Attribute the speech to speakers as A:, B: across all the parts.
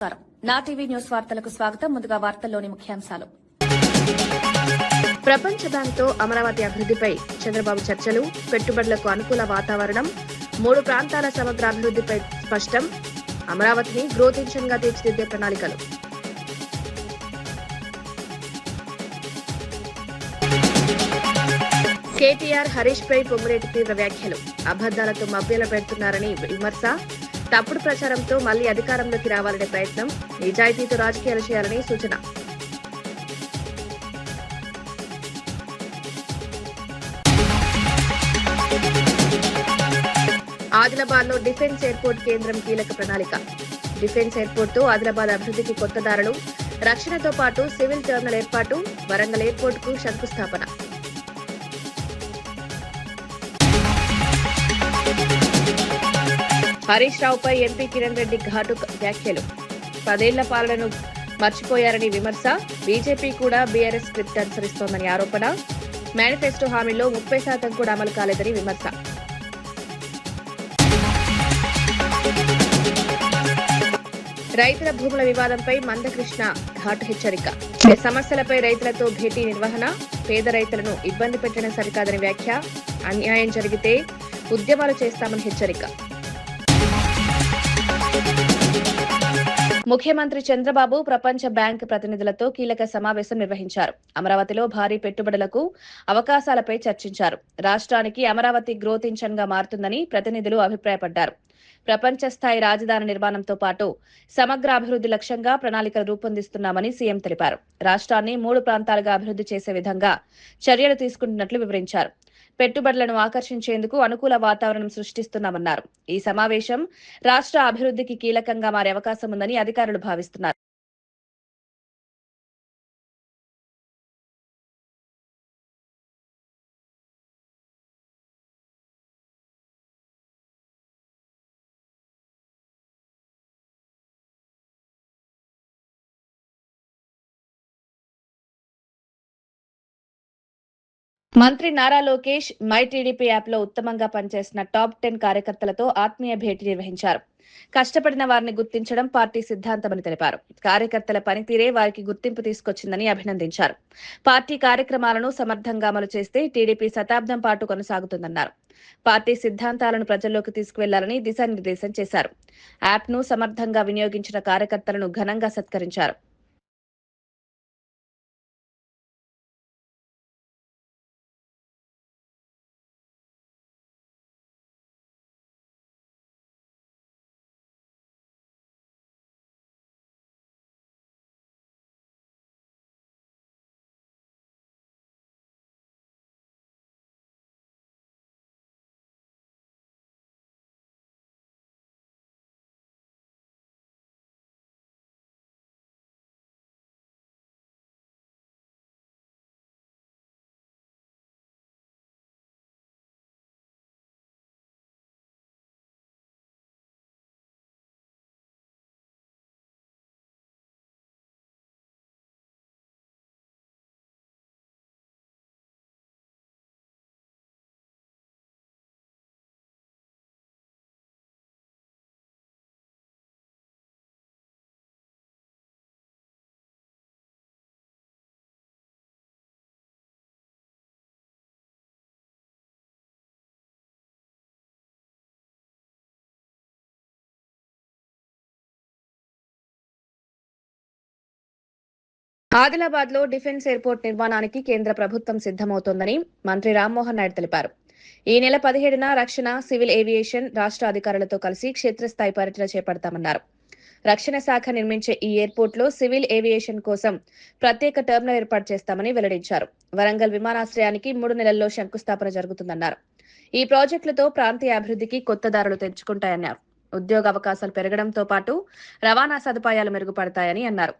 A: నా TV news వార్తలకు స్వాగతం. ముందుగా వార్తల్లోని ముఖ్యాంశాలు.
B: ప్రపంచ బ్యాంక్తో అమరావతి అభివృద్ధిపై చంద్రబాబు చర్చలు, పెట్టుబడులకు అనుకూల వాతావరణం, 3 ప్రాంతాల సమగ్ర అభివృద్ధిపై స్పష్టం, అమరావతిని గ్రోత్ ఇంజిన్ గా తీర్చిదిద్దే ప్రణాళికలు. కేటీఆర్, హరీష్ పై పొంగులేటి తీవ్ర వ్యాఖ్యలు, అబద్దాలతో మభ్యల పెడుతున్నారని విమర్శ, తప్పుడు ప్రచారంతో మళ్లీ అధికారంలోకి రావాలనే ప్రయత్నం, నిజాయితీతో రాజకీయాలు చేయాలని సూచన. ఆదిలాబాద్ లో డిఫెన్స్ ఎయిర్పోర్ట్ కేంద్రం కీలక ప్రణాళిక. డిఫెన్స్ ఎయిర్పోర్ట్ తో ఆదిలాబాద్ అభివృద్ధికి కొత్త దారులు, రక్షణతో పాటు సివిల్ టెర్మినల్ ఏర్పాటు, వరంగల్ ఎయిర్పోర్ట్ కు శంకుస్థాపన. హరీష్ రావుపై ఎంపీ కిరణ్ రెడ్డి ఘాటు వ్యాఖ్యలు, 10 ఏళ్ల పాలనను మర్చిపోయారని విమర్శ, బీజేపీ కూడా బీఆర్ఎస్ స్క్రిప్ట్ అనుసరిస్తోందని ఆరోపణ, మేనిఫెస్టో హామీలో 30% కూడా అమలు కాలేదని విమర్శ. రైతుల భూముల వివాదంపై మందకృష్ణ ఘాటు హెచ్చరిక, సమస్యలపై రైతులతో భేటీ నిర్వహణ, పేద రైతులను ఇబ్బంది పెట్టడం సరికాదని వ్యాఖ్య, అన్యాయం జరిగితే ఉద్యమాలు చేస్తామని హెచ్చరిక. ముఖ్యమంత్రి చంద్రబాబు ప్రపంచ బ్యాంక్ ప్రతినిధులతో కీలక సమావేశం నిర్వహించారు. అమరావతిలో భారీ పెట్టుబడులకు అవకాశాలపై చర్చించారు. రాష్ట్రానికి అమరావతి గ్రోత్ ఇంజన్ గా మారుతుందని ప్రతినిధులు అభిప్రాయపడ్డారు. ప్రపంచ స్థాయి రాజధాని నిర్మాణంతో పాటు సమగ్ర అభివృద్ధి లక్ష్యంగా ప్రణాళికలు రూపొందిస్తున్నామని సీఎం తెలిపారు. రాష్ట్రాన్ని 3 ప్రాంతాలుగా అభివృద్ధి చేసే విధంగా చర్యలు తీసుకుంటున్నట్లు వివరించారు. పెట్టుబడులను ఆకర్షించేందుకు అనుకూల వాతావరణం సృష్టిస్తున్నామన్నారు. ఈ సమావేశం రాష్ట్ర అభివృద్ధికి కీలకంగా మారే అవకాశం ఉందని అధికారులు భావిస్తున్నారు. మంత్రి Nara Lokesh my TDP app లో ఉత్తమంగా పనిచేసిన టాప్ 10 కార్యకర్తలతో ఆత్మీయ భేటీ నిర్వహించారు. కష్టపడిన వారిని గుర్తించడం పార్టీ సిద్ధాంతమని తెలిపారు. కార్యకర్తల పనితీరే వారికి గుర్తింపు తీసుకొచ్చిందని అభినందించారు. పార్టీ కార్యక్రమాలను సమర్థంగా అమలు చేస్తే టీడీపీ శతాబ్దం పాటు కొనసాగుతుందన్నారు. పార్టీ సిద్ధాంతాలను ప్రజల్లోకి తీసుకువెళ్లాలని దిశానిర్దేశం చేశారు. యాప్ ను సమర్థంగా వినియోగించిన కార్యకర్తలను ఘనంగా సత్కరించారు. ఆదిలాబాద్ లో డిఫెన్స్ ఎయిర్పోర్ట్ నిర్మాణానికి కేంద్ర ప్రభుత్వం సిద్దమవుతోందని మంత్రి రామ్మోహన్ నాయుడు తెలిపారు. ఈ నెల 17న రక్షణ, సివిల్ ఏవియేషన్ రాష్ట్ర అధికారులతో కలిసి క్షేత్రస్థాయి పర్యటన చేపడతామన్నారు. రక్షణ శాఖ నిర్మించే ఈ ఎయిర్పోర్ట్ లో సివిల్ ఏవియేషన్ కోసం ప్రత్యేక టెర్మినల్ ఏర్పాటు చేస్తామని వెల్లడించారు. వరంగల్ విమానాశ్రయానికి 3 నెలల్లో శంకుస్థాపన జరుగుతుందన్నారు. ఈ ప్రాజెక్టులతో ప్రాంతీయ అభివృద్ధికి కొత్త దారులు తెంచుకుంటాయన్నారు. ఉద్యోగ అవకాశాలు పెరగడంతో పాటు రవాణా సదుపాయాలు మెరుగుపడతాయని అన్నారు.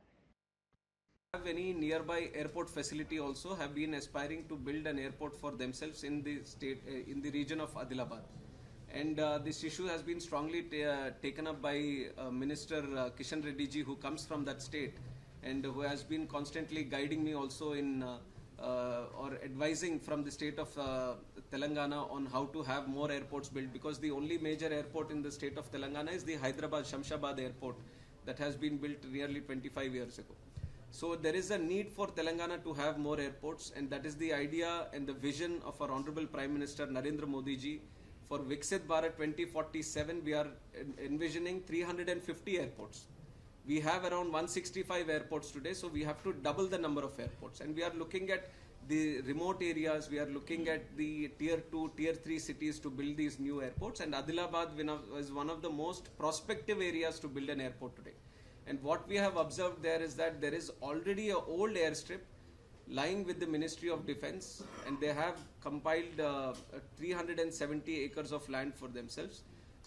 C: Have any nearby airport facility also have been aspiring to build an airport for themselves in the state in the region of Adilabad, and this issue has been strongly taken up by Minister Kishan Reddy ji, who comes from that state and who has been constantly guiding me also in or advising from the state of Telangana on how to have more airports built, because the only major airport in the state of Telangana is the Hyderabad Shamshabad airport, that has been built nearly 25 years ago. So there is a need for Telangana to have more airports, and that is the idea and the vision of our Honorable Prime Minister Narendra Modi ji. For Viksit Bharat 2047, we are envisioning 350 airports. We have around 165 airports today, so we have to double the number of airports. And we are looking at the remote areas, we are looking at the tier 2, tier 3 cities to build these new airports. And Adilabad is one of the most prospective areas to build an airport today. And what we have observed there is that there is already an old airstrip lying with the Ministry of Defence, and they have compiled 370 acres of land for themselves.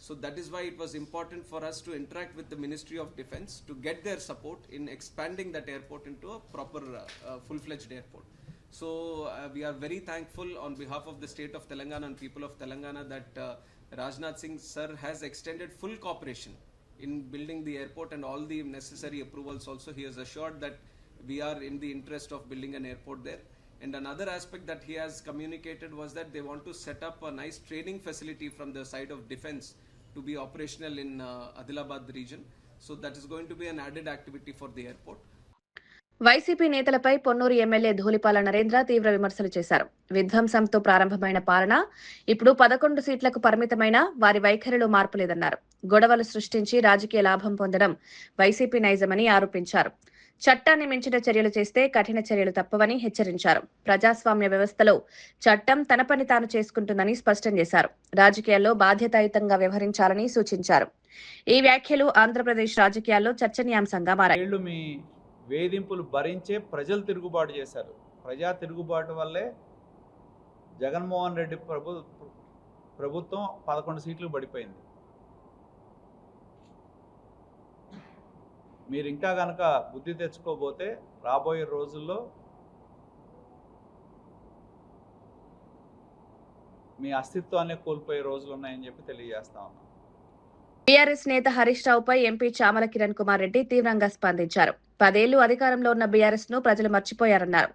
C: So that is why it was important for us to interact with the Ministry of Defence to get their support in expanding that airport into a proper full-fledged airport. So we are very thankful on behalf of the state of Telangana and people of Telangana that Rajnath Singh sir has extended full cooperation in building the airport, and all the necessary approvals also he has assured that we are in the interest of building an airport there. And another aspect that he has communicated was that they want to set up a nice training facility from the side of defense to be operational in Adilabad region. So that is going to be an added activity for the airport.
B: YCP నేతలపై Ponnuru MLA Dhulipala Narendra తీవ్ర విమర్శలు చేశారు. విధ్వంసంతో ప్రారంభమైన పాలన ఇప్పుడు 11 సీట్లకు పరిమితమైన వారి వైఖరిలో మార్పు లేదన్నారు. గొడవలు సృష్టించి రాజకీయ లాభం పొందడం వైసీపీ నైజమని ఆరోపించారు. చట్టాన్ని మించిన చర్యలు చేస్తే కఠిన చర్యలు తప్పవని హెచ్చరించారు. ప్రజాస్వామ్య వ్యవస్థలో చట్టం తన పని తాను చేసుకుంటుందని స్పష్టం చేశారు. రాజకీయాల్లో బాధ్యతాయుతంగా వ్యవహరించాలని సూచించారు. ఈ వ్యాఖ్యలు ఆంధ్రప్రదేశ్ రాజకీయాల్లో చర్చనీయాంశంగా మారాయి.
D: వేధింపులు భరించే ప్రజలు తిరుగుబాటు చేశారు. ప్రజా తిరుగుబాటు వల్లే జగన్మోహన్ రెడ్డి ప్రభుత్వం 11 సీట్లు పడిపోయింది. మీరు ఇంకా కనుక బుద్ధి తెచ్చుకోబోతే రాబోయే రోజుల్లో మీ అస్తిత్వాన్ని కోల్పోయే రోజులు ఉన్నాయని చెప్పి తెలియజేస్తా ఉన్నాం.
B: బీఆర్ఎస్ నేత హరీష్ రావుపై ఎంపీ చామల కిరణ్ కుమార్ రెడ్డి తీవ్రంగా స్పందించారు. 10 ఏళ్లు అధికారంలో ఉన్న బీఆర్ఎస్ ను ప్రజలు మర్చిపోయారన్నారు.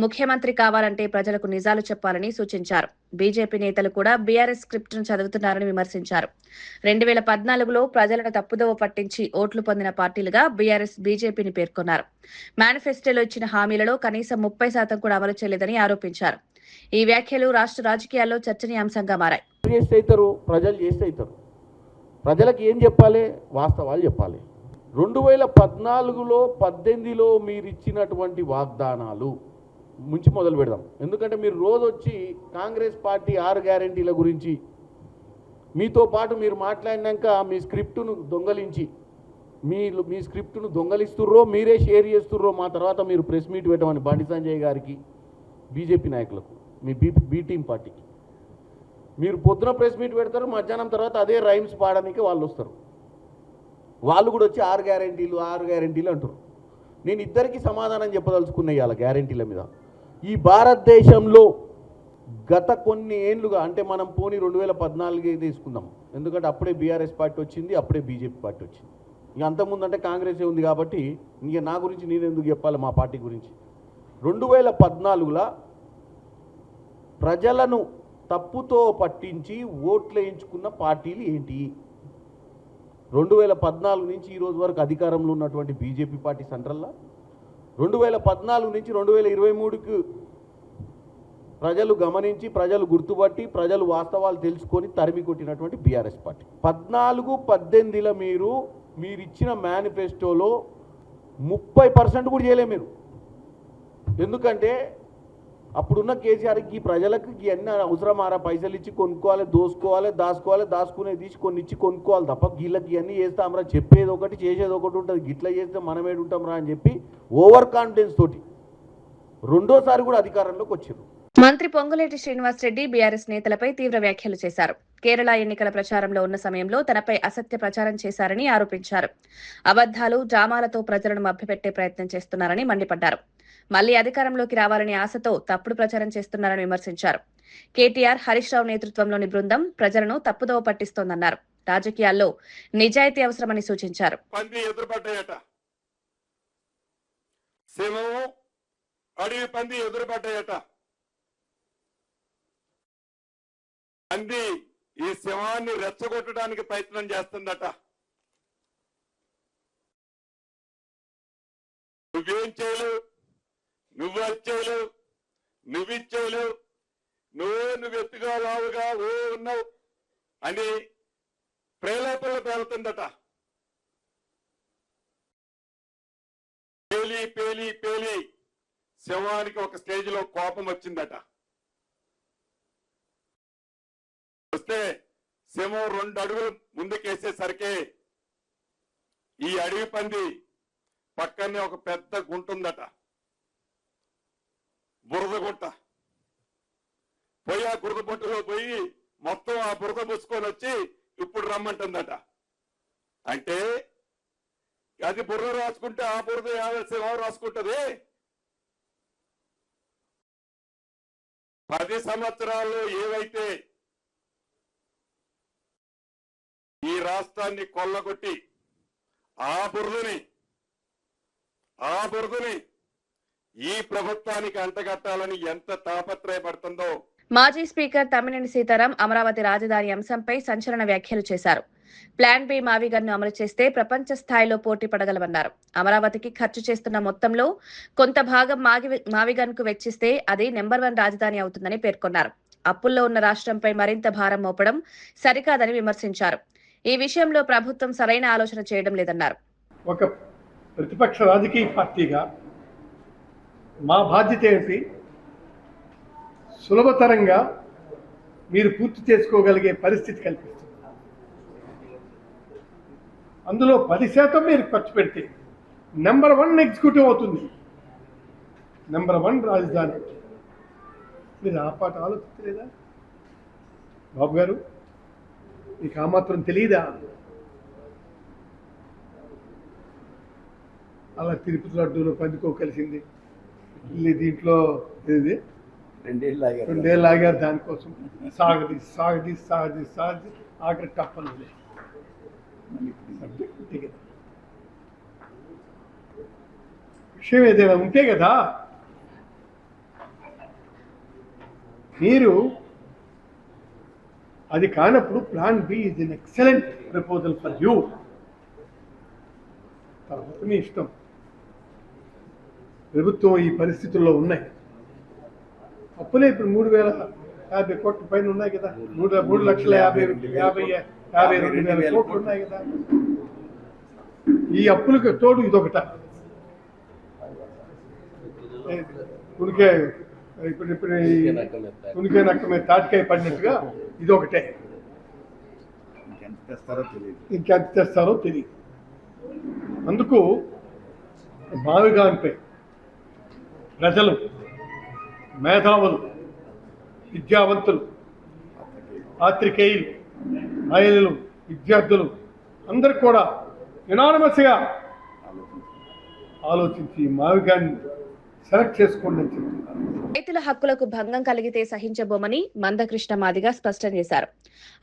B: ముఖ్యమంత్రి కావాలంటే ప్రజలకు నిజాలు చెప్పాలని సూచించారు. బీజేపీ నేతలు కూడా బీఆర్ఎస్ స్క్రిప్ట్ ను చదువుతున్నారని విమర్శించారు. 2014లో ప్రజలను తప్పుదోవ పట్టించి ఓట్లు పొందిన పార్టీలుగా బీఆర్ఎస్ బీజేపీని పేర్కొన్నారు. మేనిఫెస్టోలో ఇచ్చిన హామీలలో కనీసం 30% కూడా అమలు చేయలేదని ఆరోపించారు. ఈ వ్యాఖ్యలు రాష్ట్ర రాజకీయాల్లో చర్చనీయాంశంగా మారాయి.
E: ప్రజలకు ఏం చెప్పాలి? వాస్తవాలు చెప్పాలి. 2014లో 18లో మీరు ఇచ్చినటువంటి వాగ్దానాలు నుంచి మొదలు పెడదాం. ఎందుకంటే మీరు రోజు వచ్చి కాంగ్రెస్ పార్టీ 6 గ్యారెంటీల గురించి మీతో పాటు మీరు మాట్లాడినాక మీ స్క్రిప్టును దొంగలించి మీ స్క్రిప్టును దొంగలిస్తుర్రో మీరే షేర్ చేస్తుర్రో మా తర్వాత మీరు ప్రెస్ మీట్ పెట్టమని బండి సంజయ్ గారికి, బీజేపీ నాయకులకు, మీ బీ టీం పార్టీకి మీరు పొద్దున ప్రెస్ మీట్ పెడతారు, మధ్యాహ్నం తర్వాత అదే రైమ్స్ పాడడానికి వాళ్ళు వస్తారు. వాళ్ళు కూడా వచ్చి 6 గ్యారెంటీలు అంటారు. నేను ఇద్దరికి సమాధానం చెప్పదలుచుకున్నా ఇవాళ గ్యారెంటీల మీద. ఈ భారతదేశంలో గత కొన్ని ఏళ్ళుగా, అంటే మనం పోనీ 2014 తీసుకుందాం, ఎందుకంటే అప్పుడే బీఆర్ఎస్ పార్టీ వచ్చింది, అప్పుడే బీజేపీ పార్టీ వచ్చింది. ఇక అంతకుముందు అంటే కాంగ్రెసే ఉంది కాబట్టి ఇక నా గురించి నేను ఎందుకు చెప్పాలి, మా పార్టీ గురించి. 2014లో ప్రజలను తప్పుతో పట్టించి ఓట్లు వేయించుకున్న పార్టీలు ఏంటి? 2014 నుంచి ఈ రోజు వరకు అధికారంలో ఉన్నటువంటి బీజేపీ పార్టీ సెంట్రల్లో, 2014 నుంచి 2023కు ప్రజలు గమనించి, ప్రజలు గుర్తుపట్టి, ప్రజలు వాస్తవాలు తెలుసుకొని తరిమి కొట్టినటువంటి బీఆర్ఎస్ పార్టీ. 14-18లో మీరు ఇచ్చిన మేనిఫెస్టోలో 30% కూడా చేయలే మీరు. ఎందుకంటే అప్పుడున్న కేసీఆర్కి ఈ ప్రజలకు ఇవన్నీ అవసరమారా? పైసలు ఇచ్చి కొనుక్కోవాలి, దాచుకునే తీసి కొన్ని ఇచ్చి కొనుక్కోవాలి తప్ప వీళ్ళకి ఇవన్నీ చేస్తామరా, చెప్పేది ఒకటి చేసేది ఒకటి ఉంటుంది, గిట్లా చేస్తే మనం ఏడుంటాం రా అని చెప్పి ఓవర్ కాన్ఫిడెన్స్ తోటి రెండోసారి కూడా అధికారంలోకి వచ్చారు.
B: మంత్రి పొంగులేటి శ్రీనివాస్ రెడ్డి బీఆర్ఎస్ నేతలపై తీవ్ర వ్యాఖ్యలు చేశారు. కేరళ ఎన్నికల ప్రచారంలో ఉన్న సమయంలో తనపై అసత్య ప్రచారం చేశారని ఆరోపించారు. అబద్దాలు, డ్రామాలతో ప్రజలను మభ్యపెట్టే ప్రయత్నం చేస్తున్నారని మండిపడ్డారు. మళ్లీ అధికారంలోకి రావాలని ఆశతో తప్పుడు ప్రచారం చేస్తున్నారని విమర్శించారు. కేటీఆర్, హరీష్ రావు నేతృత్వంలోని బృందం ప్రజలను తప్పుదోవ పట్టిస్తోందన్నారు. రాజకీయాల్లో నిజాయితీ అవసరమని సూచించారు.
F: ఈ సింహాన్ని రెచ్చగొట్టడానికి ప్రయత్నం చేస్తుందట. నువ్వేం చేయలేవు, నువ్వు అది చేయలేవు, నువ్వు ఇది చేయలేవు, నువ్వు ఎత్తుగా లావుగా ఉన్నావు అని ప్రేరేపణలు పేలుతుందట. పేలి పేలి పేలి శవానికి ఒక స్టేజ్ లో కోపం వచ్చిందట. వస్తే శవం 2 అడుగులు ముందుకేసేసరికి ఈ అడవి పంది పక్కనే ఒక పెద్ద గుంట ఉందట, బురద గుంట. పోయి ఆ బురద గుంటలో పోయి మొత్తం ఆ బురద పుచ్చుకొని వచ్చి ఇప్పుడు రమ్మంటుందట. అంటే అది బుర్ర రాసుకుంటే ఆ బురద శవం రాసుకుంటది. 10 సంవత్సరాల్లో ఏవైతే ఈ రాష్ట్రాన్ని కొల్లగొట్టి ఆ బురదని ఈ ప్రభుత్వానికి అంటగట్టాలని ఎంత తాపత్రయపడుతుందో.
B: మాజీ స్పీకర్ తమ్మినేని సీతారాం అమరావతి రాజధాని అంశంపై సంచలన వ్యాఖ్యలు చేశారు. ప్లాన్ బి మావిగన్ను అమలు చేస్తే ప్రపంచ స్థాయిలో పోటీ పడగలమన్నారు. అమరావతికి ఖర్చు చేస్తున్న మొత్తంలో కొంత భాగం మావిగన్కు వెచ్చిస్తే అది నెంబర్ 1 రాజధాని అవుతుందని పేర్కొన్నారు. అప్పుల్లో ఉన్న రాష్ట్రంపై మరింత భారం మోపడం సరికాదని విమర్శించారు. ఈ విషయంలో ప్రభుత్వం సరైన ఆలోచన చేయడం లేదన్నారు.
G: ఒక ప్రతిపక్ష రాజకీయ పార్టీగా మా బాధ్యత ఏంటి? సులభతరంగా మీరు పూర్తి చేసుకోగలిగే పరిస్థితి కల్పిస్తుంది. అందులో 10% మీరు ఖర్చు పెడితే నెంబర్ 1 ఎగ్జిక్యూటివ్ అవుతుంది, నెంబర్ 1 రాజధాని. మీరు ఆ పాట ఆలోచించలేదా బాబు గారు? మీకు ఆ మాత్రం తెలియదా? అలా తిరుపతి లడ్డూలో పందుకో కలిసింది, దీంట్లో ఇది 2 ఏళ్ళు ఆగారు దానికోసం. సాగది ఆఖరి టప్పలు. విషయం ఏదైనా ఉంటే కదా మీరు. అది కానప్పుడు plan B is an excellent proposal for you. తర్వాత మీ ఇష్టం. ప్రభుత్వం ఈ పరిస్థితుల్లో ఉన్నాయి. అప్పులే ఇప్పుడు 3,050 కోట్ల పైన ఉన్నాయి కదా. 3,52,000 కోట్లు ఉన్నాయి కదా. ఈ అప్పులకు తోడు ఇదొకట. ఉనికే ఇప్పుడు ఉనికే నక్క మీద తాటికాయ పడినట్టుగా ఇదొకటే. ఇంకెంత తెస్తారో తెలియదు. అందుకు మావిగాన్పై ప్రజలు, మేధావులు, విద్యావంతులు, పాత్రికేయులు, మహిళలు, విద్యార్థులు అందరూ కూడా యునానిమస్గా ఆలోచించి మావిగాన్ని సెలెక్ట్ చేసుకోండి అని చెప్తున్నారు.
B: రైతుల హక్కులకు భంగం కలిగితే సహించబోమని మందకృష్ణ మాదిగ స్పష్టం చేశారు.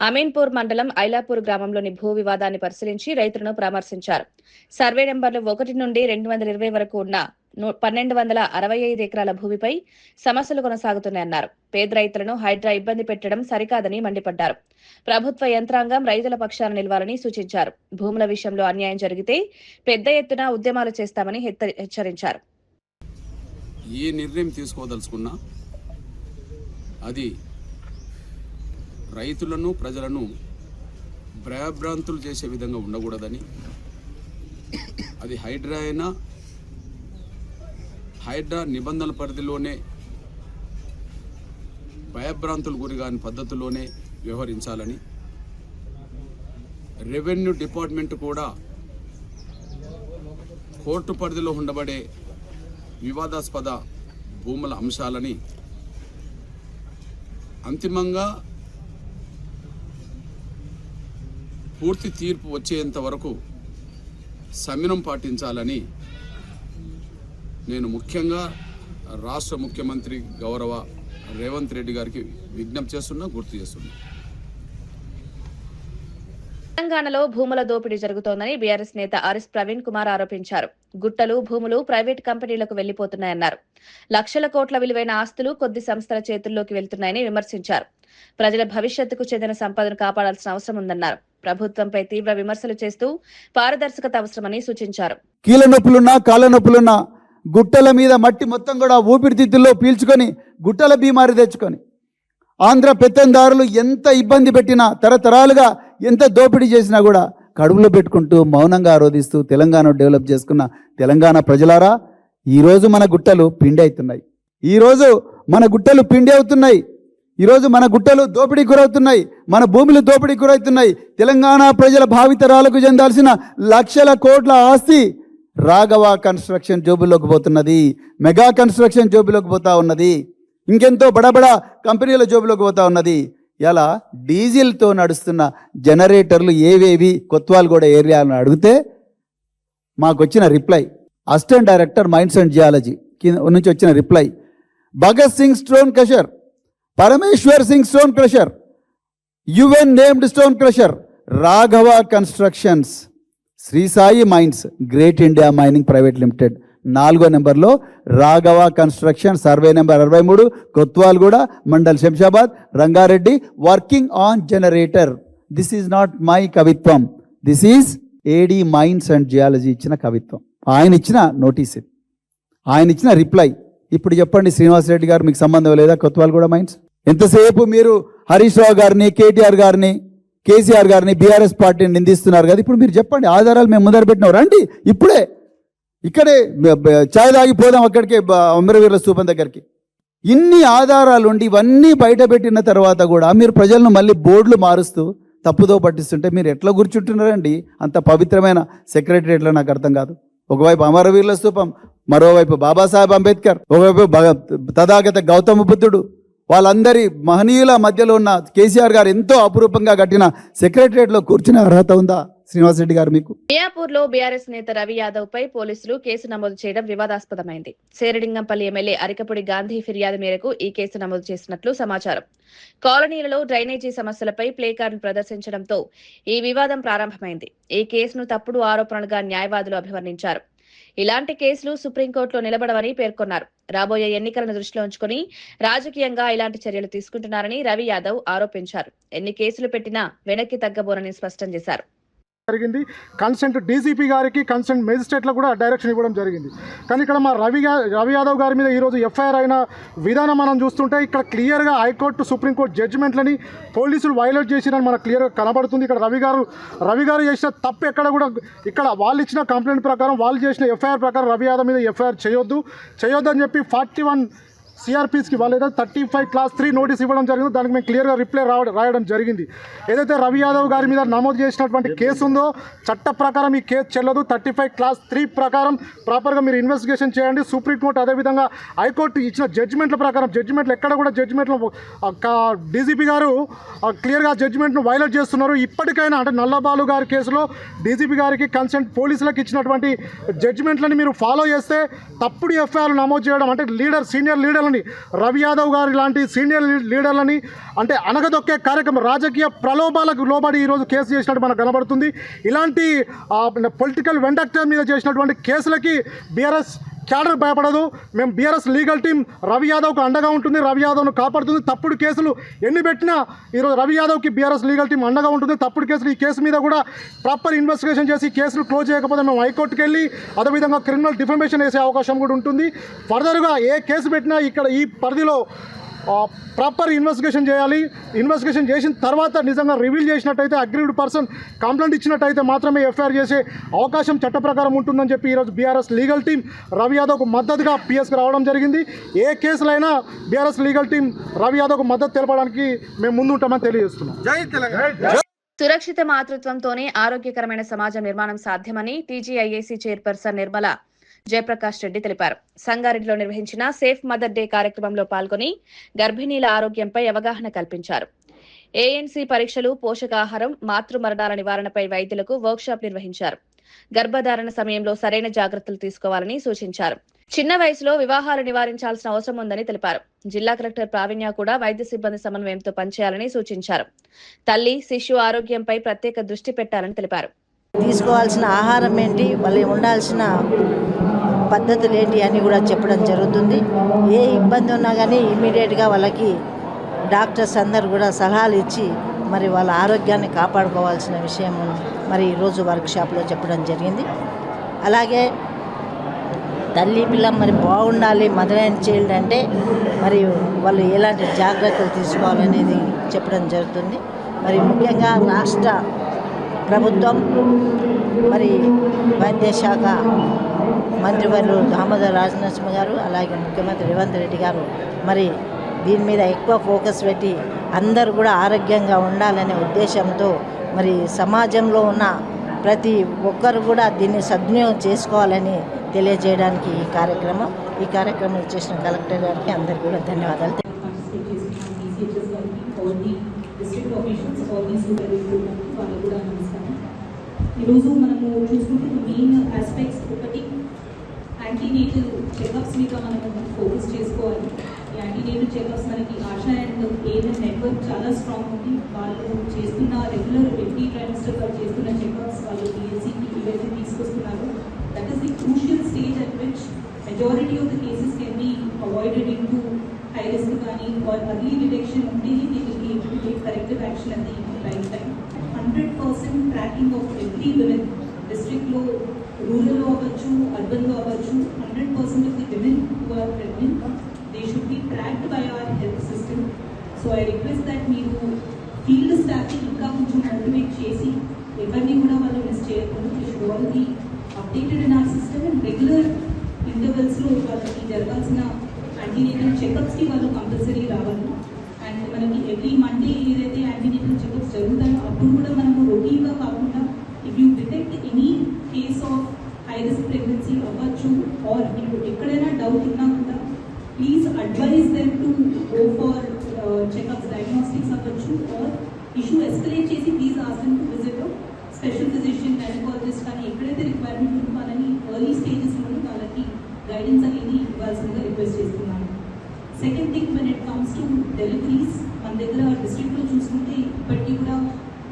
B: అమీన్పూర్ మండలం ఐలాపూర్ గ్రామంలోని భూ వివాదాన్ని పరిశీలించి రైతులను పరామర్శించారు. సర్వే నెంబర్లు 1 నుండి 220 వరకు ఉన్న 1,265 ఎకరాల భూమిపై సమస్యలు కొనసాగుతున్నాయన్నారు. పేద రైతులను హైడ్రా ఇబ్బంది పెట్టడం సరికాదని మండిపడ్డారు. ప్రభుత్వ యంత్రాంగం రైతుల పక్షాన నిలవాలని సూచించారు. భూముల విషయంలో అన్యాయం జరిగితే పెద్ద ఎత్తున ఉద్యమాలు చేస్తామని హెచ్చరించారు.
H: ఏ నిర్ణయం తీసుకోదలుచుకున్నా అది రైతులను, ప్రజలను భయభ్రాంతులు చేసే విధంగా ఉండకూడదని, అది హైడ్రా అయినా హైడ్రా నిబంధనల పరిధిలోనే భయభ్రాంతులు గురిగాని పద్ధతిలోనే వ్యవహరించాలని, రెవెన్యూ డిపార్ట్మెంట్ కూడా కోర్టు పరిధిలో ఉండబడే వివాదాస్పద భూముల అంశాలని అంతిమంగా పూర్తి తీర్పు వచ్చేంత వరకు సంయమనం పాటించాలని నేను ముఖ్యంగా రాష్ట్ర ముఖ్యమంత్రి గౌరవ రేవంత్ రెడ్డి గారికి విజ్ఞప్తి చేస్తున్నా, గుర్తు చేస్తున్నా.
B: తెలంగాణలో భూముల దోపిడీ జరుగుతోందని బీఆర్ఎస్ నేత ఆర్ఎస్ ప్రవీణ్ కుమార్ ఆరోపించారు. గుట్టలు, భూములు ప్రైవేట్ కంపెనీలకు వెళ్లిపోతున్నాయన్నారు. లక్షల కోట్ల విలువైన ఆస్తులు కొద్ది సంస్థల చేతుల్లోకి వెళ్తున్నాయని విమర్శించారు. ప్రజల భవిష్యత్తుకు చెందిన సంపదను కాపాడాల్సిన అవసరం ఉందన్నారు. ప్రభుత్వంపై తీవ్ర విమర్శలు చేస్తూ పారదర్శకత అవసరమని సూచించారు.
I: కీళ్ళ నొప్పులున్నా, కాళ్ళ నొప్పులున్నా గుట్టల మీద మట్టి మొత్తం కూడా ఊపిరితిత్తుల్లో పీల్చుకొని గుట్టల బీమారి తెచ్చుకొని ఆంధ్ర పెత్తందారులు ఎంత ఇబ్బంది పెట్టినా తరతరాలుగా ఎంత దోపిడీ చేసినా కూడా కడుపులో పెట్టుకుంటూ మౌనంగా ఆరోధిస్తూ తెలంగాణ డెవలప్ చేసుకున్న తెలంగాణ ప్రజలారా, ఈరోజు మన గుట్టలు పిండి అవుతున్నాయి. ఈరోజు మన గుట్టలు పిండి అవుతున్నాయి. ఈరోజు మన గుట్టలు దోపిడీకి గురవుతున్నాయి. మన భూములు దోపిడీకి గురవుతున్నాయి. తెలంగాణ ప్రజల భావితరాలకు చెందాల్సిన లక్షల కోట్ల ఆస్తి రాఘవ కన్స్ట్రక్షన్ జోబులోకి పోతున్నది. మెగా కన్స్ట్రక్షన్ జోబులోకి పోతా ఉన్నది. ఇంకెంతో బడబడ కంపెనీల జోబులోకి పోతా ఉన్నది. ఇలా డీజిల్తో నడుస్తున్న జనరేటర్లు ఏవేవి కొత్వాల్గూడ ఏరియాలను అడిగితే మాకు వచ్చిన reply, assistant director mines and geology నుంచి వచ్చిన reply, Bhagat Singh stone crusher, Parameshwar Singh stone crusher, unnamed stone crusher, Raghava constructions, Sri Sai mines, great India mining private limited. 4వ నెంబర్లో Raghava construction, survey number 63, Kothwalguda, mandal Shamshabad, Rangareddy, working on generator. This is not my కవిత్వం, this is AD mines and geology ఇచ్చిన కవిత్వం. ఆయన ఇచ్చిన notice ఇది, ఆయన ఇచ్చిన రిప్లై. ఇప్పుడు చెప్పండి శ్రీనివాసరెడ్డి గారు, మీకు సంబంధం లేదా కొత్వాల్గూడ మైన్స్? ఎంతసేపు మీరు హరీష్ రావు గారిని, కేటీఆర్ గారిని, కేసీఆర్ గారిని, బీఆర్ఎస్ పార్టీని నిందిస్తున్నారు కదా, ఇప్పుడు మీరు చెప్పండి. ఆధారాలు మేము ముందర పెట్టినాం, రండి ఇప్పుడే ఇక్కడే ఛాయ్ తాగిపోదాం అక్కడికే అమరవీరుల స్తూపం దగ్గరికి. ఇన్ని ఆధారాలు ఉండి ఇవన్నీ బయట పెట్టిన తర్వాత కూడా మీరు ప్రజలను మళ్ళీ బోర్డులు మారుస్తూ తప్పుదో పట్టిస్తుంటే మీరు ఎట్లా కూర్చుంటున్నారండి? అంత పవిత్రమైన సెక్రటరియట్లో నాకు అర్థం కాదు. ఒకవైపు అమరవీరుల స్తూపం, మరోవైపు బాబాసాహెబ్ అంబేద్కర్, ఒకవైపు తథాగత గౌతమ బుద్ధుడు, వాళ్ళందరి మహనీయుల మధ్యలో ఉన్న కేసీఆర్ గారు ఎంతో అపురూపంగా కట్టిన సెక్రటరియట్లో కూర్చునే అర్హత ఉందా శ్రీనివాసరెడ్డి గారు మీకు?
B: మియాపూర్లో బీఆర్ఎస్ నేత రవి యాదవ్ పై పోలీసులు కేసు నమోదు చేయడం వివాదాస్పదమైంది. శేరిలింగంపల్లి ఎమ్మెల్యే అరికపూడి గాంధీ ఫిర్యాదు మేరకు ఈ కేసు నమోదు చేసినట్లు సమాచారం. కాలనీలలో డ్రైనేజీ సమస్యలపై ప్లేకార్డును ప్రదర్శించడంతో ఈ వివాదం ప్రారంభమైంది. ఈ కేసును తప్పుడు ఆరోపణలుగా న్యాయవాదులు అభివర్ణించారు. ఇలాంటి కేసులు సుప్రీంకోర్టులో నిలబడవని పేర్కొన్నారు. రాబోయే ఎన్నికలను దృష్టిలో ఉంచుకుని రాజకీయంగా ఇలాంటి చర్యలు తీసుకుంటున్నారని రవి యాదవ్ ఆరోపించారు. ఎన్ని కేసులు పెట్టినా వెనక్కి తగ్గబోనని స్పష్టం చేశారు.
J: జరిగింది. కన్సెంట్ డీసీపీ గారికి, కన్సెంట్ మేజిస్ట్రేట్లకు కూడా డైరెక్షన్ ఇవ్వడం జరిగింది. కానీ ఇక్కడ మా రవి యాదవ్ గారి మీద ఈరోజు ఎఫ్ఐఆర్ అయిన విధానం మనం చూస్తుంటే ఇక్కడ క్లియర్గా హైకోర్టు, సుప్రీంకోర్టు జడ్జిమెంట్లని పోలీసులు వైలేట్ చేసిరని మనకు క్లియర్గా కనబడుతుంది. ఇక్కడ రవి గారు చేసిన తప్పు ఎక్కడ కూడా, ఇక్కడ వాళ్ళు ఇచ్చిన కంప్లైంట్ ప్రకారం, వాళ్ళు చేసిన ఎఫ్ఐఆర్ ప్రకారం రవి యాదవ్ మీద ఎఫ్ఐఆర్ చేయొద్దు అని చెప్పి 41 సిఆర్పీస్కి వాళ్ళు ఏదైతే 35 క్లాస్ 3 నోటీస్ ఇవ్వడం జరిగిందో దానికి మేము క్లియర్గా రిప్లై రాయడం జరిగింది. ఏదైతే రవి యాదవ్ గారి మీద నమోదు చేసినటువంటి కేసు ఉందో చట్ట ప్రకారం ఈ కేసు చెల్లదు. 35 క్లాస్ 3 ప్రకారం ప్రాపర్గా మీరు ఇన్వెస్టిగేషన్ చేయండి. సుప్రీంకోర్టు అదేవిధంగా హైకోర్టు ఇచ్చిన జడ్జిమెంట్ల ప్రకారం, జడ్జిమెంట్లు ఎక్కడ కూడా జడ్జిమెంట్లు డీజీపీ గారు క్లియర్గా జడ్జిమెంట్ను వైలేట్ చేస్తున్నారు. ఇప్పటికైనా అంటే నల్లబాలు గారి కేసులో డీజీపీ గారికి, కన్సెంట్ పోలీసులకు ఇచ్చినటువంటి జడ్జిమెంట్లని మీరు ఫాలో చేస్తే తప్పుడు ఎఫ్ఐఆర్లు నమోదు చేయడం అంటే సీనియర్ లీడర్లని, రవి యాదవ్ గారి లాంటి సీనియర్ లీడర్లని అంటే అనగదొక్కే కార్యక్రమం, రాజకీయ ప్రలోభాలకు లోబడి ఈరోజు కేసు చేసినట్టు మనకు కనబడుతుంది. ఇలాంటి పొలిటికల్ వెండక్టర్ మీద చేసినటువంటి కేసులకి బీఆర్ఎస్ క్యాడర్ భయపడదు. మేము బీఆర్ఎస్ లీగల్ టీం రవి యాదవ్కు అండగా ఉంటుంది, రవి యాదవ్ను కాపాడుతుంది. తప్పుడు కేసులు ఎన్ని పెట్టినా ఈరోజు రవి యాదవ్కి బీఆర్ఎస్ లీగల్ టీం అండగా ఉంటుంది. తప్పుడు కేసులు, ఈ కేసు మీద కూడా ప్రాపర్ ఇన్వెస్టిగేషన్ చేసి కేసులు క్లోజ్ చేయకపోతే మేము హైకోర్టుకి వెళ్ళి అదేవిధంగా క్రిమినల్ డిఫమేషన్ వేసే అవకాశం కూడా ఉంటుంది. ఫర్దర్గా ఏ కేసు పెట్టినా ఇక్కడ ఈ పరిధిలో ప్రాపర్ ఇన్వెస్టిగేషన్ చేయాలి. ఇన్వెస్టిగేషన్ చేసిన తర్వాత నిజంగా రివీల్ చేసినట్టయితే, అగ్రీవ్డ్ పర్సన్ కంప్లైంట్ ఇచ్చినట్టయితే మాత్రమే ఎఫ్ఐఆర్ చేసే అవకాశం చట్ట ప్రకారం ఉంటుందని చెప్పి ఈరోజు బీఆర్ఎస్ లీగల్ టీం రవి యాదవ్కు మద్దతుగా పిఎస్కి రావడం జరిగింది. ఏ కేసులైనా బీఆర్ఎస్ లీగల్ టీం రవి యాదవ్కు మద్దతు తెలపడానికి మేము ముందుంటామని తెలియజేస్తున్నాం. జై తెలంగాణ.
B: సురక్షిత మాతృత్వంతోనే ఆరోగ్యకరమైన సమాజ నిర్మాణం సాధ్యమని టీజీఐఏసీ చైర్పర్సన్ నిర్మల జయప్రకాష్ రెడ్డి తెలిపారు. సంగారెడ్డిలో నిర్వహించిన సేఫ్ మదర్ డే కార్యక్రమంలో పాల్గొని గర్భిణీల ఆరోగ్యంపై అవగాహన కల్పించారు. ఏఎన్సీ పరీక్షలు, పోషకాహారం, మాతృ మరణాల నివారణపై వైద్యులకు వర్క్షాప్ నిర్వహించారు. గర్భధారణ సమయంలో సరైన జాగ్రత్తలు తీసుకోవాలని సూచించారు. చిన్న వయసులో వివాహాలు నివారించాల్సిన అవసరం ఉందని తెలిపారు. జిల్లా కలెక్టర్ ప్రావీణ్య కూడా వైద్య సిబ్బంది సమన్వయంతో పనిచేయాలని సూచించారు. తల్లి, శిశు ఆరోగ్యంపై ప్రత్యేక దృష్టి పెట్టాలని తెలిపారు.
K: తీసుకోవాల్సిన ఆహారం ఏంటి, వాళ్ళు ఉండాల్సిన పద్ధతులు ఏంటి అని కూడా చెప్పడం జరుగుతుంది. ఏ ఇబ్బంది ఉన్నా కానీ ఇమీడియట్గా వాళ్ళకి డాక్టర్స్ అందరు కూడా సలహాలు ఇచ్చి మరి వాళ్ళ ఆరోగ్యాన్ని కాపాడుకోవాల్సిన విషయం మరి ఈరోజు వర్క్షాప్లో చెప్పడం జరిగింది. అలాగే తల్లి పిల్ల మరి బాగుండాలి, మదర్ అండ్ చైల్డ్ అంటే మరి వాళ్ళు ఎలాంటి జాగ్రత్తలు తీసుకోవాలనేది చెప్పడం జరుగుతుంది. మరి ముఖ్యంగా రాష్ట్ర ప్రభుత్వం మరి వైద్య శాఖ మంత్రివర్యులు దామోదర్ రాజనరసింహ గారు, అలాగే ముఖ్యమంత్రి రేవంత్ రెడ్డి గారు మరి దీని మీద ఎక్కువ ఫోకస్ పెట్టి అందరూ కూడా ఆరోగ్యంగా ఉండాలనే ఉద్దేశంతో మరి సమాజంలో ఉన్న ప్రతి ఒక్కరు కూడా దీన్ని సద్వినియోగం చేసుకోవాలని తెలియజేయడానికి ఈ కార్యక్రమం చేసిన కలెక్టర్ గారికి అందరికీ కూడా ధన్యవాదాలు.
L: ఈరోజు మనము చూసుకుంటే మెయిన్ ఆస్పెక్ట్స్ ఒకటి యాంటీనేటల్ చెకప్స్ మీద మనము ఫోకస్ చేసుకోవాలి. ఈ యాంటీనేటల్ చెకప్స్ మనకి ఆశా అండ్ ఏఎన్ఎం నెట్వర్క్ చాలా స్ట్రాంగ్ ఉంది. వాళ్ళు చేస్తున్న రెగ్యులర్ ఎవ్రీ ట్రైమిస్టర్ వాళ్ళు చేస్తున్న చెకప్స్ వాళ్ళు పిఎస్సికి ఇవన్నీ తీసుకొస్తున్నారు. That is the crucial stage at which majority of the cases can be avoided in to high risk కానీ ఆర్ అర్లీ డిటెక్షన్ ఉంటేనే దీనికి టేక్ కరెక్టివ్ యాక్షన్ అది right time. 100% tracking of every women డిస్ట్రిక్ట్లో, రూరల్లో అవ్వచ్చు, అర్బన్లో అవ్వచ్చు, 100% of the women who are pregnant they should be tracked by our health system. So I request that మీరు ఫీల్డ్ స్టాఫ్ని ఇంకా కొంచెం మోటివేట్ చేసి ఎవరిని కూడా వాళ్ళు మిస్ చేయకుండా they should all be updated in our system and regular ఇంటర్వెల్స్లో వాళ్ళకి జరగాల్సిన యాంటీనేటల్ చెకప్స్కి వాళ్ళు కంపల్సరీ రావాలి. అండ్ మనకి ఎవ్రీ మండే ఏదైతే యాంటీనేటల్ చెకప్స్ జరుగుతాయో అప్పుడు కూడా మనము రొటీన్గా కాకుండా if you detect any case of high risk pregnancy అవ్వచ్చు ఆర్ మీకు ఎక్కడైనా డౌట్ ఉన్నా కూడా please advise them to go for checkups, diagnostics అవ్వచ్చు ఆర్ ఇష్యూ ఎస్కలేట్ చేసి please ask them to visit special physician, gynaecologist కానీ ఎక్కడైతే రిక్వైర్మెంట్ ఉందో వాళ్ళని ఎర్లీ స్టేజెస్లోనే వాళ్ళకి గైడెన్స్ అనేది ఇవ్వాల్సిందిగా రిక్వెస్ట్ చేస్తున్నాను. Second thing, when it comes to deliveries మన దగ్గర డిస్ట్రిక్ట్లో చూసుకుంటే ఇప్పటికీ కూడా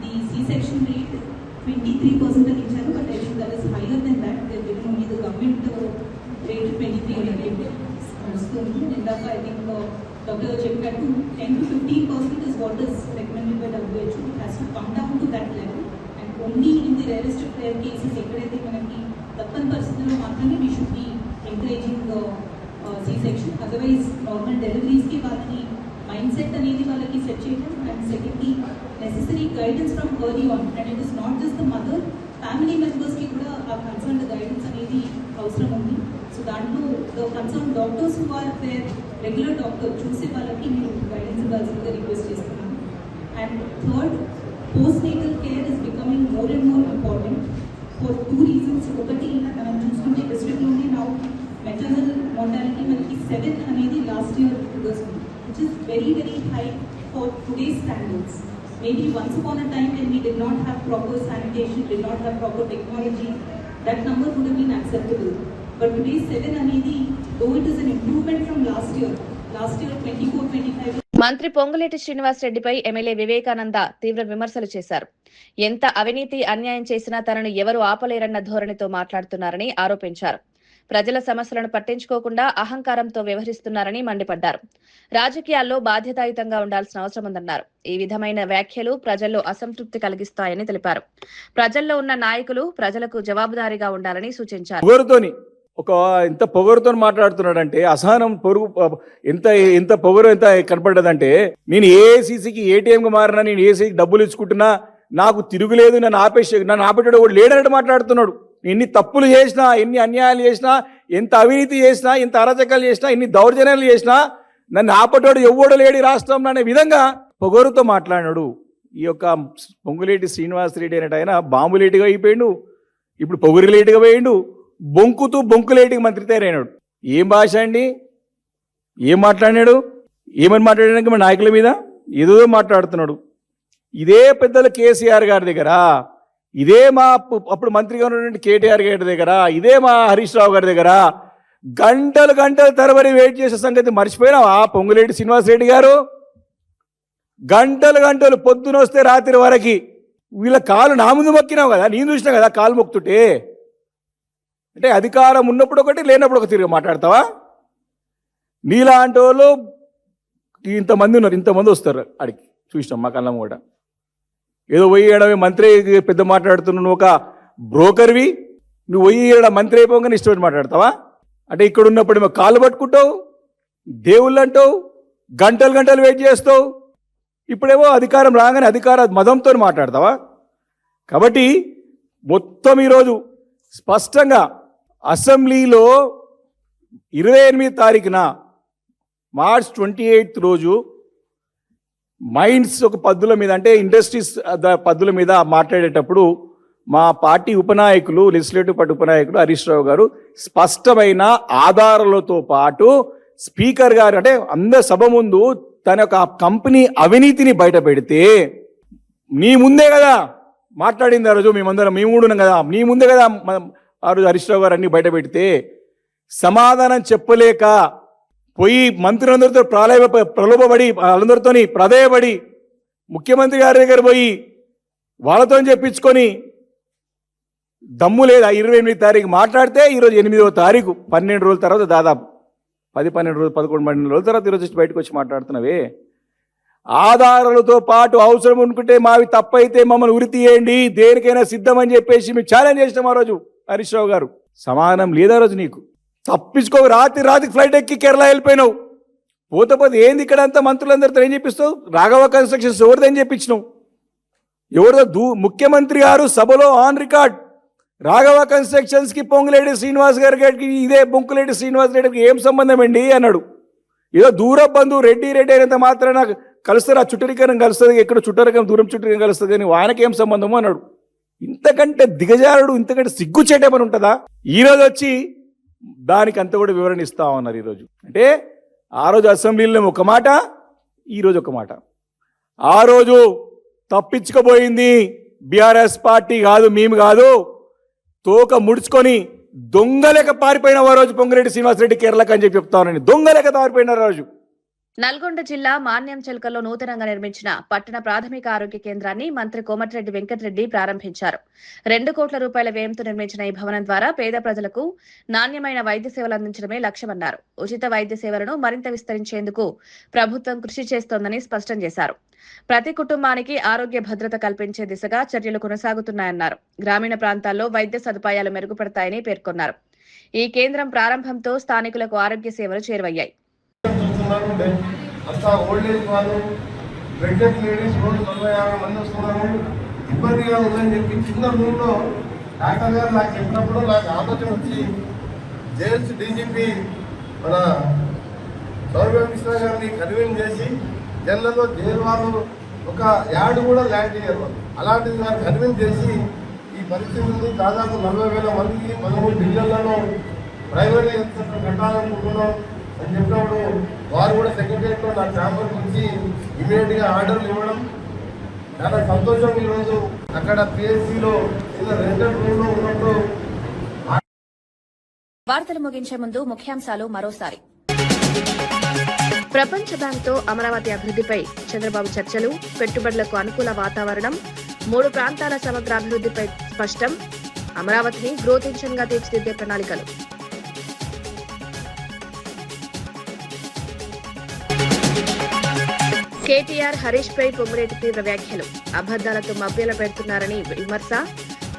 L: ది సి సెక్షన్ రేట్ 23% అని ఇచ్చారు. But I think that is higher than that. మీ గవర్నమెంట్ రేట్ 23 వస్తుంది. ఇందాక ఐ థింక్ డాక్టర్ చెప్పినట్టు 10 to 15% is what is recommended by WHO. It has to come down to that level and only in the rarest of rare cases ఎక్కడైతే మనకి తప్పని పరిస్థితుల్లో మాత్రమే we should be encouraging C section. Otherwise normal డెలివరీస్కి వాళ్ళని mind set అనేది వాళ్ళకి set చేయడం and secondly necessary guidance from early on. And it is not just the mother, family మెంబర్స్కి కూడా ఆ కన్సర్న్ గైడెన్స్ అనేది అవసరం ఉంది. సో దాంట్లో the concern doctors who are there regular doctor చూసే వాళ్ళకి మీరు గైడెన్స్ ఇవ్వాల్సిందిగా రిక్వెస్ట్ చేస్తున్నాను. And third, postnatal care is becoming more and more important for 2 reasons. ఒకటి, మనం చూసుకుంటే డిస్ట్రిక్ట్లోనే నా మెటర్నల్ మోర్టాలిటీ మనకి 7 అనేది లాస్ట్ ఇయర్ ఫిగర్స్ ఉంది, which is very very high for today's standards. Maybe once upon a time when we did not have proper sanitation, did not have proper technology, that number would have been acceptable. But today's 7 అనేది, though it is an improvement from last year 24-25.
B: మంత్రి Ponguleti శ్రీనివాసరెడ్డిపై MLA Vivekananda తీవ్ర విమర్శలు చేశారు. ఎంత అవినీతి అన్యాయం చేసినా తనను ఎవరు ఆపలేరన్న ధోరణితో మాట్లాడుతున్నారని ఆరోపించారు. ప్రజల సమస్యలను పట్టించుకోకుండా అహంకారంతో వ్యవహరిస్తున్నారని మండిపడ్డారు. రాజకీయాల్లో బాధ్యతాయుతంగా ఉండాల్సిన అవసరం ఉందన్నారు. ఈ విధమైన వ్యాఖ్యలు ప్రజల్లో అసంతృప్తి కలిగిస్తాయని తెలిపారు. ప్రజల్లో ఉన్న నాయకులు ప్రజలకు జవాబుదారీగా ఉండాలని సూచించారు.
M: ఇంత పొగరుతో మాట్లాడుతున్నాడంటే అసహనం ఎంత పొగరు ఎంత కనపడ్డదంటే, నేను ఏఐసీసీకి ఏటీఎంగా మారినా, నేను ఏసీకి డబ్బులు ఇచ్చుకుంటున్నా, నాకు తిరుగులేదు, నన్ను ఆపేటాడు కూడా లేడన్నట్టు మాట్లాడుతున్నాడు. ఎన్ని తప్పులు చేసినా, ఎన్ని అన్యాయాలు చేసినా, ఎంత అవినీతి చేసినా, ఎంత అరాచకాలు చేసినా, ఎన్ని దౌర్జన్యాలు చేసినా నన్ను ఆపటోడు ఎవ్వడు లేడి రాష్ట్రంలో అనే విధంగా పొగరుతో మాట్లాడినాడు. ఈ యొక్క పొంగులేటి శ్రీనివాసరెడ్డి అనేట ఆయన బాంబులేటిగా అయిపోయిండు, ఇప్పుడు పొగురులేటిగా పోయిండు, బొంకులేటికి మంత్రి తయారైనాడు. ఏం భాష అండి? ఏం మాట్లాడినాడు? ఏమని మాట్లాడడానికి మన నాయకుల మీద ఏదో మాట్లాడుతున్నాడు. ఇదే పెద్దలు కేసీఆర్ గారి దగ్గర, ఇదే మా అప్పుడు మంత్రిగా ఉన్నటువంటి కేటీఆర్ గారి దగ్గర, ఇదే మా హరీష్ రావు గారి దగ్గర గంటలు తరబడి వెయిట్ చేసే సంగతి మర్చిపోయినావా పొంగులేటి శ్రీనివాసరెడ్డి గారు? గంటలు పొద్దున వస్తే రాత్రి వరకు వీళ్ళ కాలు నా ముందు మొక్కినావు కదా, నేను చూసినా కదా కాలు మొక్కుతుంటే. అంటే అధికారం ఉన్నప్పుడు ఒకటి, లేనప్పుడు ఒక తిరిగి మాట్లాడతావా? నీలాంటి వాళ్ళు ఇంతమంది ఉన్నారు, ఇంతమంది వస్తారు అడిగి చూసినాం మా కళ్ళం కూడా. ఏదో పోయి మంత్రి పెద్ద మాట్లాడుతున్నావు, నువ్వు ఒక బ్రోకర్వి, నువ్వు పోయి మంత్రి అయిపోగానే ఇష్టపడి మాట్లాడతావా? అంటే ఇక్కడ ఉన్నప్పుడు ఏమో కాళ్ళు పట్టుకుంటావు, దేవుళ్ళు అంటావు, గంటలు గంటలు వెయిట్ చేస్తావు. ఇప్పుడేమో అధికారం రాగానే అధికార మదంతో మాట్లాడతావా? కాబట్టి మొత్తం ఈరోజు స్పష్టంగా అసెంబ్లీలో 28 తారీఖున మార్చ్ 28 రోజు మైండ్స్ ఒక పద్ధతుల మీద అంటే ఇండస్ట్రీస్ పద్ధతుల మీద మాట్లాడేటప్పుడు మా party ఉపనాయకులు legislative party ఉపనాయకులు Harish Rao గారు స్పష్టమైన ఆధారాలతో పాటు స్పీకర్ గారు అంటే అందరి సభ ముందు తన యొక్క కంపెనీ అవినీతిని బయట పెడితే నీ ముందే కదా మాట్లాడింది ఆ రోజు. మేమందరం మేము కూడా ఉన్నాం కదా, నీ ముందే కదా ఆ రోజు హరీష్ రావు గారు అన్ని బయట పెడితే సమాధానం చెప్పలేక పోయి మంత్రులందరితో ప్రలోభపడి వాళ్ళందరితో ప్రధేయపడి ముఖ్యమంత్రి గారి దగ్గర పోయి వాళ్ళతో చెప్పించుకొని దమ్ము లేదా 28 తారీఖు మాట్లాడితే ఈరోజు 8వ తారీఖు 12 రోజుల తర్వాత దాదాపు 10-12 రోజులు 11-12 రోజుల తర్వాత ఈరోజు బయటకు వచ్చి మాట్లాడుతున్నావే. ఆధారాలతో పాటు అవసరం అనుకుంటే మావి తప్పైతే మమ్మల్ని ఉరి తీయండి, దేనికైనా సిద్ధమని చెప్పేసి మేము ఛాలెంజ్ చేసినాం ఆ రోజు. హరీష్ రావు గారు సమాధానం లేదా రోజు నీకు? తప్పించుకో, రాత్రికి ఫ్లైట్ ఎక్కి కేరళ వెళ్ళిపోయినావు. పోతే ఏంది ఇక్కడ అంతా మంత్రులందరితో ఏం చెప్పిస్తావు? రాఘవ కన్స్ట్రక్షన్స్ ఎవరిదో ఏం చెప్పించినావు? ఎవరిదో ముఖ్యమంత్రి గారు సభలో ఆన్ రికార్డ్ రాఘవ కన్స్ట్రక్షన్స్కి పొంగులేటి శ్రీనివాస్ గారికి ఇదే బొంకులేటి శ్రీనివాస్ రెడ్డికి ఏం సంబంధం అండి అన్నాడు. ఏదో దూర బంధువు రెడ్డి అయినంత మాత్రాన కలుస్తారు, ఆ చుట్టరికరం కలుస్తుంది, ఎక్కడ చుట్టరికం దూరం చుట్టరికం కలుస్తుంది కానీ ఆయనకి ఏం సంబంధము అన్నాడు. ఇంతకంటే దిగజారుడు, ఇంతకంటే సిగ్గుచేటమని ఉంటుందా? ఈరోజు వచ్చి దానికి అంత కూడా వివరణ ఇస్తా ఉన్నారు ఈరోజు. అంటే ఆ రోజు అసెంబ్లీలో ఒక మాట, ఈరోజు ఒక మాట. ఆ రోజు తప్పించుకోబోయింది బీఆర్ఎస్ పార్టీ కాదు, మేము కాదు. తోక ముడుచుకొని దొంగలేక పారిపోయిన ఆ రోజు పొంగిరెడ్డి శ్రీనివాసరెడ్డి కేరళకు అని చెప్పి చెప్తానని. దొంగలేక పారిపోయిన రోజు.
B: నల్గొండ జిల్లా మాన్యం చెల్కల్లో నూతనంగా నిర్మించిన పట్టణ ప్రాథమిక ఆరోగ్య కేంద్రాన్ని మంత్రి కోమటిరెడ్డి వెంకటరెడ్డి ప్రారంభించారు. 2 కోట్ల రూపాయల వ్యయంతో నిర్మించిన ఈ భవనం ద్వారా పేద ప్రజలకు నాణ్యమైన వైద్య సేవలు అందించడమే లక్ష్యమన్నారు. ఉచిత వైద్య సేవలను మరింత విస్తరించేందుకు ప్రభుత్వం కృషి చేస్తోందని స్పష్టం చేశారు. ప్రతి కుటుంబానికి ఆరోగ్య భద్రత కల్పించే దిశగా చర్యలు కొనసాగుతున్నాయన్నారు. గ్రామీణ ప్రాంతాల్లో వైద్య సదుపాయాలు మెరుగుపడతాయని పేర్కొన్నారు. ఈ కేంద్రం ప్రారంభంతో స్థానికులకు ఆరోగ్య సేవలు చేరువయ్యాయి.
G: అంతా ఓల్డ్ ఏజ్ వాళ్ళు, ప్రెగ్నెంట్ లేడీస్ రోజు 40-50 మంది వస్తున్నారు, ఇబ్బందిగా ఉందని చెప్పి చిన్న రూమ్లో డాక్టర్ గారు నాకు చెప్పినప్పుడు నాకు ఆలోచన వచ్చి జేఎల్సీ డీజీపీ మన సౌరభ మిశ్రా గారిని కన్వీన్ చేసి జైళ్ళలో జైలు వాళ్ళు ఒక యార్డు కూడా ల్యాండ్ చేయరు, అలాంటిది నాకు కన్వీన్ చేసి ఈ పరిస్థితుల్ని దాదాపు 40,000 మందికి 13 బిలియన్లను ప్రైవేట్ హెల్త్ కట్టాలనుకుంటున్నాం అని చెప్పినప్పుడు వారు కూడా సెక్రటరియట్లో నా ఛాంబర్కి వచ్చి ఇమీడియట్గా ఆర్డర్లు ఇవ్వడం చాలా సంతోషం. ఈరోజు అక్కడ పిఎస్సిలో ఇలా 2 రూమ్లో ఉన్నప్పుడు.
A: వార్తలు ముగించే ముందు ముఖ్యాంశాలు మరోసారి.
B: ప్రపంచ బ్యాంక్తో అమరావతి అభివృద్ధిపై చంద్రబాబు చర్చలు, పెట్టుబడులకు అనుకూల వాతావరణం, 3 ప్రాంతాల సమగ్ర అభివృద్ధిపై స్పష్టం, అమరావతిని గ్రోత్ ఇంజన్ గా తీర్చిదిద్దే ప్రణాళికలు. కేటీఆర్ హరీష్ పై పొంగులేటి తీవ్ర వ్యాఖ్యలు, అబద్దాలతో మభ్యలు పెడుతున్నారని విమర్శ,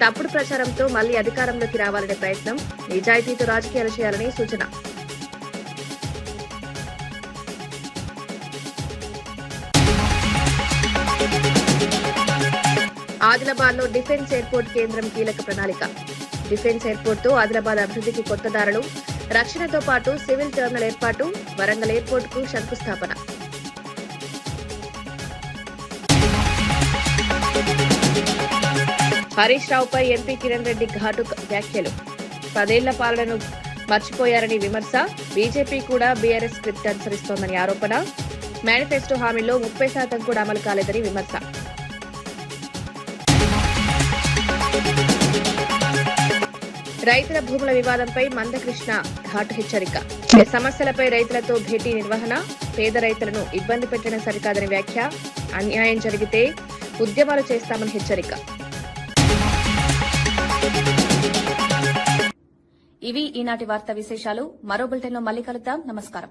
B: తప్పుడు ప్రచారంతో మళ్లీ అధికారంలోకి రావాలనే ప్రయత్నం, నిజాయితీతో రాజకీయాలు చేయాలని సూచన. ఆదిలాబాద్ లో డిఫెన్స్ ఎయిర్పోర్ట్ కేంద్రం కీలక ప్రణాళిక. డిఫెన్స్ ఎయిర్పోర్ట్ తో ఆదిలాబాద్ అభివృద్ధికి కొత్త దారులు, రక్షణతో పాటు సివిల్ టెర్మినల్ ఏర్పాటు, వరంగల్ ఎయిర్పోర్ట్ కు శంకుస్థాపన. హరీష్ రావుపై ఎంపీ కిరణ్ రెడ్డి ఘాటు వ్యాఖ్యలు, 10 ఏళ్ల పాలనను మర్చిపోయారని విమర్శ, బీజేపీ కూడా బీఆర్ఎస్ స్క్రిప్ట్ అనుసరిస్తోందని ఆరోపణ, మేనిఫెస్టో హామీలో 30% కూడా అమలు కాలేదని విమర్శ. రైతుల భూముల వివాదంపై మందకృష్ణ ఘాటు హెచ్చరిక, సమస్యలపై రైతులతో భేటీ నిర్వహణ, పేద రైతులను ఇబ్బంది పెట్టడం సరికాదని వ్యాఖ్య, అన్యాయం జరిగితే ఉద్యమాలు చేస్తామని హెచ్చరిక.
A: ఇవి ఈనాటి వార్తా విశేషాలు. మరో బులెటిన్లో మళ్ళీ కలుద్దాం. నమస్కారం.